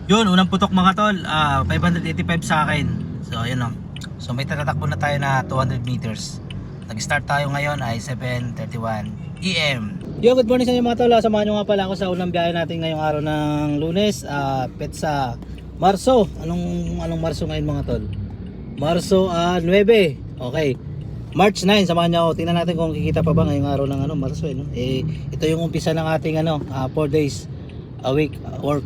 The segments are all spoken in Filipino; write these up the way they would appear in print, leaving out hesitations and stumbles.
Yun, unang putok mga tol, 585 sa akin. So ayun o. So may tatakbo na tayo na 200 meters. Nag-start tayo ngayon ay 7:31 AM. Yo, good morning sa inyo mga tol. Samahan nyo nga pala ako sa unang biyahe natin ngayong araw ng Lunes, petsa Marso. Anong Marso ngayon mga tol? Marso 9. Okay. March 9, samahan niyo ako. Tingnan natin kung kikita pa ba ngayong araw ng Marso no? Ito yung umpisa ng ating 4 days a week work.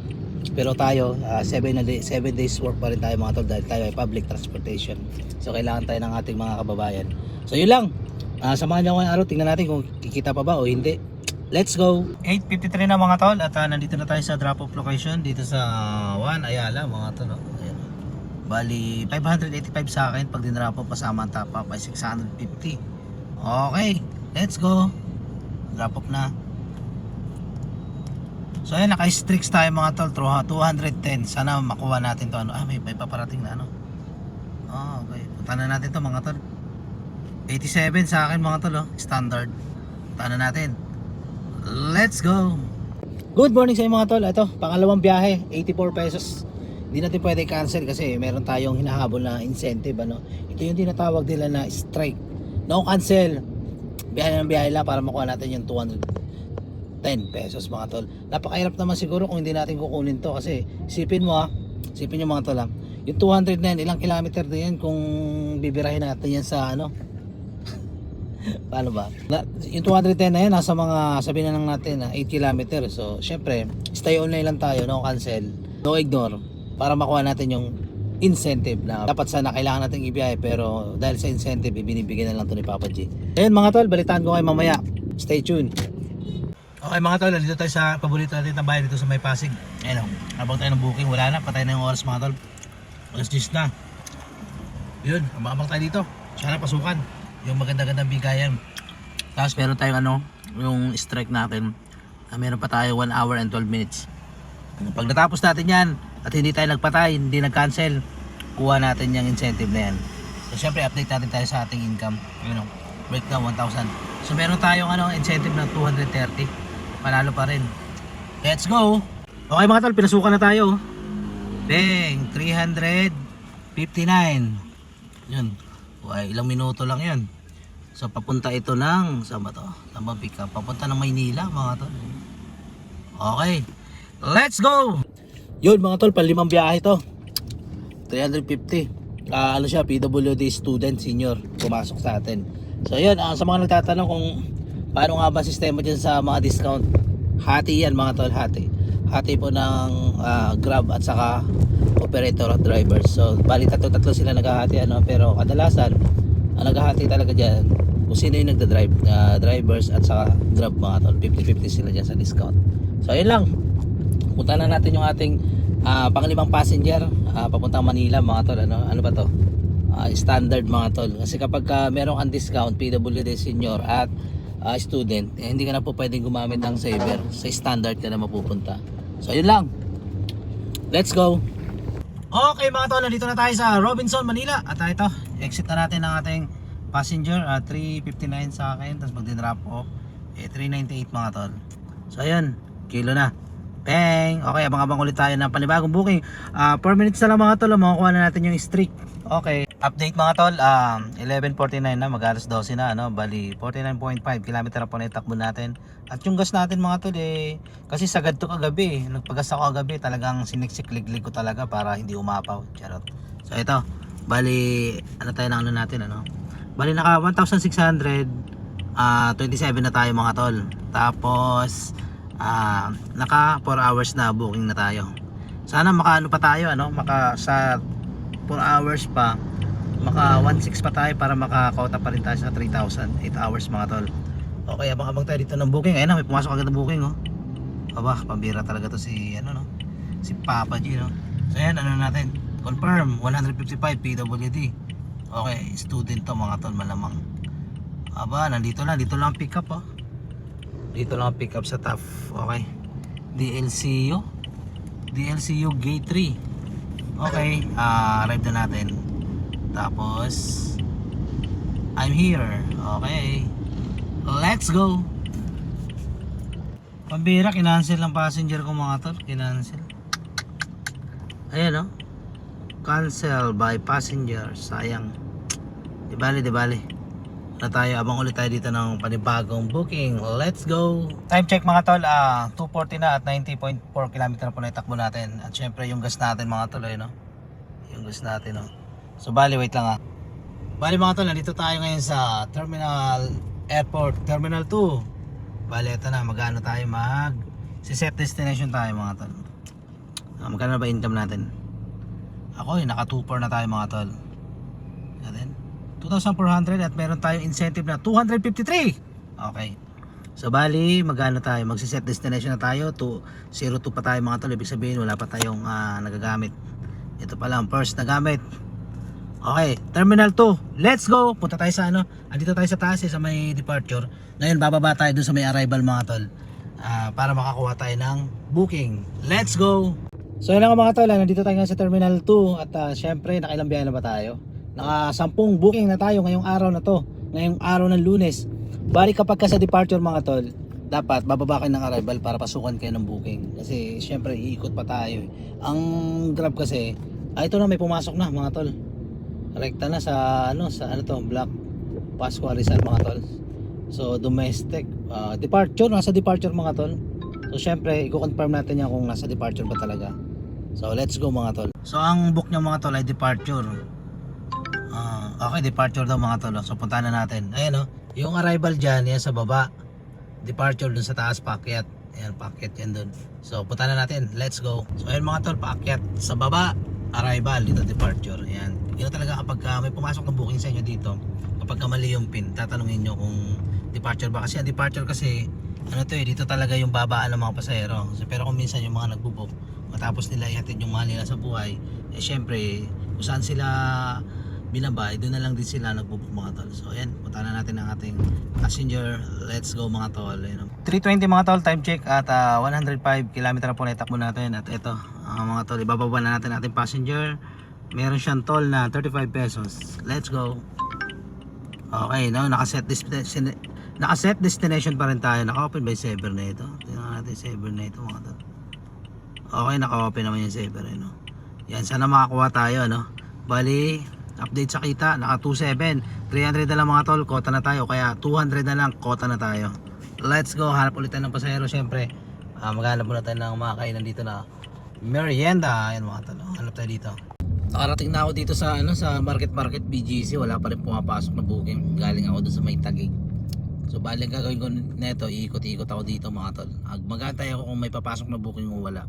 Pero tayo 7 days work pa rin tayo mga tol dahil tayo ay public transportation. So kailangan tayo ng ating mga kababayan. So yun lang. Samahan niyo ako ngayong araw. Tingnan natin kung kikita pa ba o hindi. Let's go. 8:53 na mga tol at nandito na tayo sa drop off location dito sa Juan Ayala mga tol. Ayan. Bali 585 sa akin pag dinrap off kasama ang top up ay 650. Okay, let's go. Drop off na. So ayan, naka-strix tayo mga tol, 210. Sana makuha natin to may paparating na okay, punta na natin to mga tol. 87 sa akin mga tol standard. Punta na natin. Let's go. Good morning sa inyo mga tol. Ito, pangalawang biyahe, 84 pesos. Hindi natin pwede cancel kasi meron tayong hinahabol na incentive Ito yung tinatawag nila na strike. No cancel. Biyahe ng biyahe lang para makuha natin yung 210 pesos mga tol. Napakahirap naman siguro kung hindi natin kukunin to kasi isipin mo isipin nyo mga tol yung 200 na yan, ilang kilometer din yan kung bibirahin natin yan sa paano ba? Yung 210 na yan nasa mga sabihin na lang natin 8 kilometer. So syempre stay online lang tayo, no cancel, no ignore para makuha natin yung incentive na dapat sana kailangan natin ibiyahe pero dahil sa incentive ibinibigyan na lang to ni Papa G. Ayun mga tol, balitaan ko kayo mamaya. Stay tuned. Okay mga tol, dito tayo sa paborito natin ng bahay dito sa May Pasig. Ayun habang tayo ng booking, wala na, patay na yung oras mga tol. Alas 10 na. Yun, abang tayo dito. Sana pasukan yung maganda-gandang bigayan. Tapos meron tayong yung strike natin. Meron pa tayo 1 hour and 12 minutes. Pag natapos natin yan at hindi tayo nagpatay, hindi nag-cancel, kuha natin yung incentive na yan. So syempre update natin tayo sa ating income. Breakdown 1,000. So meron tayong incentive ng 230. Panalo pa rin. Let's go. Okay mga tol, pinasukan na tayo. Bang, 359. Yun. Ilang minuto lang yun. So papunta ito ng saan ba to? Tamang pick up. Papunta ng Maynila mga tol. Okay. Let's go. Yun mga tol, palimang biyahe to. 350. Siya, PWD student senior pumasok sa atin. So yun, sa mga nagtatanong kung paano nga ba sistema dyan sa mga discount, hati yan mga tol, hati po ng Grab at saka operator at drivers. So bali tatlo sila naghahati pero kadalasan ang naghahati talaga dyan kung sino yung nagdadrive, drivers at saka Grab mga tol. 50-50 sila dyan sa discount. So ayun lang, punta na natin yung ating panglimang passenger papuntang Manila mga tol. Ano ba to? Standard mga tol. Kasi kapag merong ang discount, PWD senior at student, hindi ka na po pwedeng gumamit ng saver. Sa standard ka na mapupunta. So yun lang. Let's go. Okay mga tol, nandito na tayo sa Robinson, Manila. At ito, exit na natin ang ating passenger. 359 sa akin. Tapos magdinrap ko 398 mga tol. So ayun, kilo na. Bang! Okay, abang-abang ulit tayo ng panibagong booking. 4 minutes na lang mga tol, makukuha na natin yung streak. Okay, update mga tol, 11:49 na, mag-alas 12 na bali 49.5 km na po na itakbo natin. At yung gas natin mga tol kasi sagad to kagabi, nagpagas ako kagabi, talagang siniksik-liglig ko talaga para hindi umapaw. Charot. So ito, bali tayo na natin bali naka 1,627 na tayo mga tol. Tapos naka 4 hours na booking na tayo. Sana makaano pa tayo maka sa 4 hours pa, maka 1.6 pa tayo para makakota pa rin tayo sa 3,000. 8 hours mga tol. Okay, abang tayo dito ng booking. Ayun may pumasok agad ng booking Aba, pambira talaga to si si Papa G So ayan, natin confirm 155 PWD. Okay, student to mga tol, malamang. Aba, dito lang pick up dito lang pick up sa TAF. Okay, DLCU gate 3. Okay, arrive na natin. Tapos I'm here. Okay, let's go. Pambira, kinancel ng passenger ko mga tol. Kinancel. Ayan, oh. Cancel by passenger. Sayang. Di bali, di bali. Na tayo, abang ulit tayo dito ng panibagong booking. Let's go! Time check mga tol, 2:40 na at 90.4 km po na itakbo natin. At syempre yung gas natin mga tol, no? Yung gas natin, no? So bali, wait lang Bali mga tol, nandito tayo ngayon sa Terminal 2. Bali, ito na, magano tayo set destination tayo mga tol. Magkano na ba income natin? Ako, naka 2.4 na tayo mga tol. Natin 2,400 at meron tayong incentive na 253. Okay. So bali, magano tayo? Magsi-set destination na tayo. 02 pa tayo mga tol. Ibig sabihin wala pa tayong nagagamit. Ito pa lang first na gamit. Okay, Terminal 2. Let's go. Punta tayo sa andito tayo sa taas sa may departure. Ngayon bababa tayo dun sa may arrival mga tol. Para makakuha tayo ng booking. Let's go. So yun lang mga tol, nandito tayo sa Terminal 2 at syempre nakailang biyahe na ba tayo? Naka 10 booking na tayo ngayong araw na to. Ngayong araw ng Lunes. Bali kapag ka sa departure mga tol, dapat bababa kayo ng arrival para pasukan kayo ng booking. Kasi syempre iikot pa tayo. Ang Grab kasi, ito na may pumasok na mga tol. Rekta na sa Black Pascua Rizal mga tol. So domestic nasa departure mga tol. So syempre i-confirm natin yan kung nasa departure ba talaga. So let's go mga tol. So ang book niya mga tol ay departure. Okay, departure daw mga tol. So puntahan na natin. Ayan yung arrival dyan, yan sa baba. Departure dun sa taas, paakyat. Ayan, paakyat yan dun. So puntahan na natin. Let's go. So ayan mga tol, paakyat sa baba. Arrival, dito departure. Ayan. Yun talaga kapag may pumasok ng booking sa inyo dito, kapag mali yung pin, tatanungin nyo kung departure ba. Kasi ang departure kasi, dito talaga yung babaan ng mga pasahero. So, pero kung minsan yung mga nagbubook, matapos nila ihatid yung mahal nila sa buhay, syempre, kung saan sila binabay, doon na lang din sila nagbubook mga tol. So ayan, punta na natin ang ating passenger. Let's go mga tol. 3:20 mga tol, time check at 105 km na po na itakbo natin. At ito mga tol, ibababa na natin ating passenger. Meron siyang toll na 35 pesos. Let's go. Okay, naka-set destination pa rin tayo. Naka-open by Saver na ito. Tingnan natin Saver na ito mga tol. Okay, naka-open naman yung Saver Yan, sana makakuha tayo Bali, update sa kita, naka 27. 300 na lang mga tol, kota na tayo. Kaya 200 na lang, kota na tayo. Let's go, hanap ulit tayo ng pasahero. Syempre, maghanap muna tayo ng mga kainan dito na merienda. Ayan mga tol, hanap tayo dito. Nakarating na ako dito sa Market BGC. Wala pa rin pumapasok na booking. Galing ako doon sa may Taguig. So bali gagawin ko neto, iikot-ikot ako dito mga tol. Magantay ako kung may papasok na booking o wala.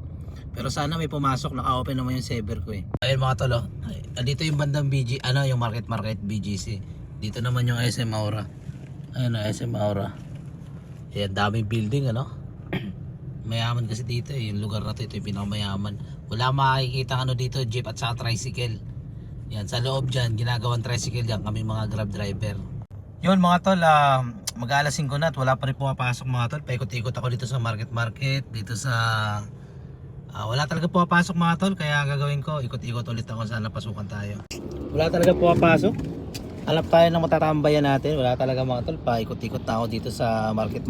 Pero sana may pumasok, naka-open naman yung Saver ko Ayun mga tol, dito yung bandang yung Market BGC. Dito naman yung SM Aura. Ayun SM Aura. Ayan, daming building Mayaman kasi dito yung lugar na ito yung pinakamayaman. Wala makikita dito, jeep at saka tricycle. Yan, sa loob dyan, ginagawang tricycle dyan, kami mga Grab driver. Yun mga tol, mag-alas 5 na at wala pa rin pumapasok mga tol. Paikot-ikot ako dito sa market, dito sa wala talaga pumapasok mga tol. Kaya gagawin ko, ikot-ikot ulit ako, sana pasukan tayo. Wala talaga pumapasok. Hanap tayo ng matatambayan natin. Wala talaga mga tol, paikot-ikot na ako dito sa market,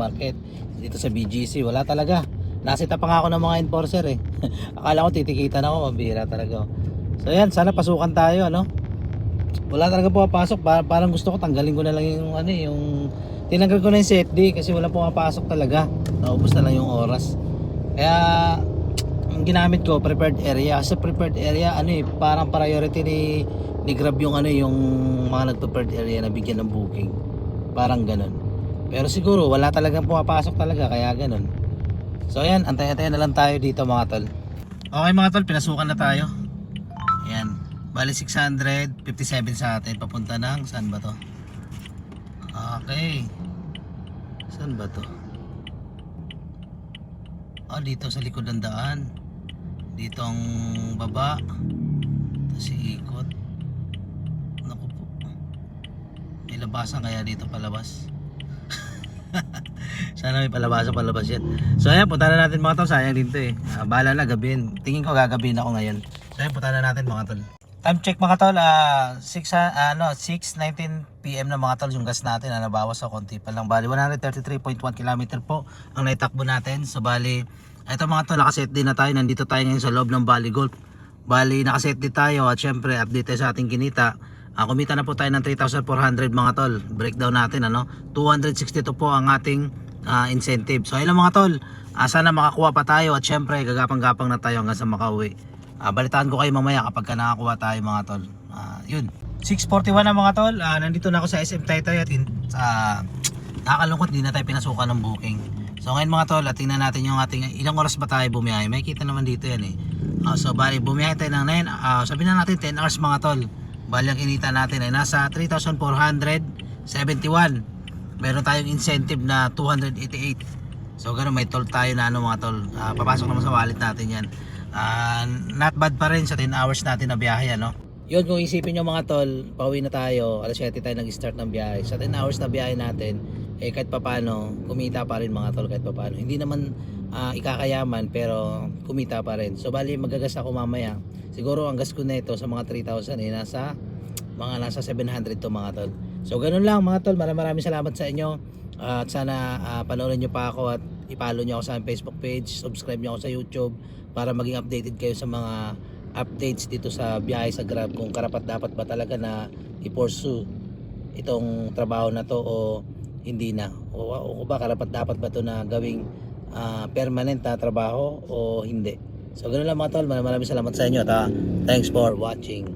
dito sa BGC, wala talaga. Nasita pa nga ako ng mga enforcer Akala ko titikitan ako, mabira talaga. So yan, sana pasukan tayo Wala talaga pumapasok. Parang gusto ko tanggalin ko na lang yung tinanggal ko na yung set D kasi wala pumapasok talaga. Naubos na lang yung oras. Kaya ang ginamit ko prepared area. Sa prepared area parang priority ni Grab yung yung mga nag-prepared area na bigyan ng booking. Parang ganun. Pero siguro wala talagang pumapasok talaga kaya ganun. So ayan, antay-antay na lang tayo dito mga tol. Okay mga tol, pinasukan na tayo. Ayan, bali 657 sa atin. Papunta ng, saan ba to? Okay, saan ba to? Dito sa likod ng daan. Dito ang baba. Tapos iikot. Naku po, may labasan kaya dito palabas. Sana may palabas yan. So ayan, punta na natin mga tol. Sayang din to bahala na gabihin. Tingin ko gagabihin ako ngayon. So ayan, punta na natin mga tol. Time check mga tol, 6:19 PM na mga tol. Yung gas natin nabawas sa konti pa lang. Bali 133.1 km po ang naitakbo natin. So bali, ito mga tol, nakaset din na tayo. Nandito tayo ngayon sa loob ng Bali Golf Bali nakaset din tayo at syempre update tayo sa ating kinita. Kumita na po tayo ng 3,400 mga tol. Breakdown natin ano. 262 po ang ating incentive. So ayun lang mga tol. Sana makakuha pa tayo at syempre gagapang-gapang na tayo hanggang sa makauwi. Balitaan ko kayo mamaya kapag nakakuha tayo mga tol. Yun. 6:41 na mga tol. Nandito na ako sa SM Taytay at nakakalungkot, hindi na tayo pinasukan ng booking. So ngayon mga tol, tingnan natin yung ating ilang oras ba tayo bumiyahe. May kita naman dito yan eh. So bali bumiyahe tayo ng 9, sabihin na natin 10 hours mga tol. Bali ang kinita natin ay nasa 3,471. Meron tayong incentive na 288. So ganun, may toll tayo na ano mga tol. Papasok naman sa wallet natin yan. Not bad pa rin sa 10 hours natin na biyahe ano. Yun, kung isipin nyo mga tol, pauwi na tayo, alas 7 tayo nag-start ng biyahe. Sa 10 hours na biyahe natin, kahit papano, kumita pa rin mga tol kahit papano. Hindi naman ikakayaman, pero kumita pa rin. So bali, magagas ako mamaya. Siguro ang gas ko nito sa mga 3,000 nasa 700 to mga tol. So ganun lang mga tol, maraming salamat sa inyo. At sana panoorin nyo pa ako at i-follow nyo ako sa Facebook page, subscribe nyo ako sa YouTube para maging updated kayo sa mga updates dito sa biyahe sa Grab, kung karapat dapat ba talaga na i-pursue itong trabaho na to o hindi na, o ba karapat dapat ba to na gawing permanent na trabaho o hindi. So ganoon lang mga tol, maraming salamat sa inyo at thanks for watching.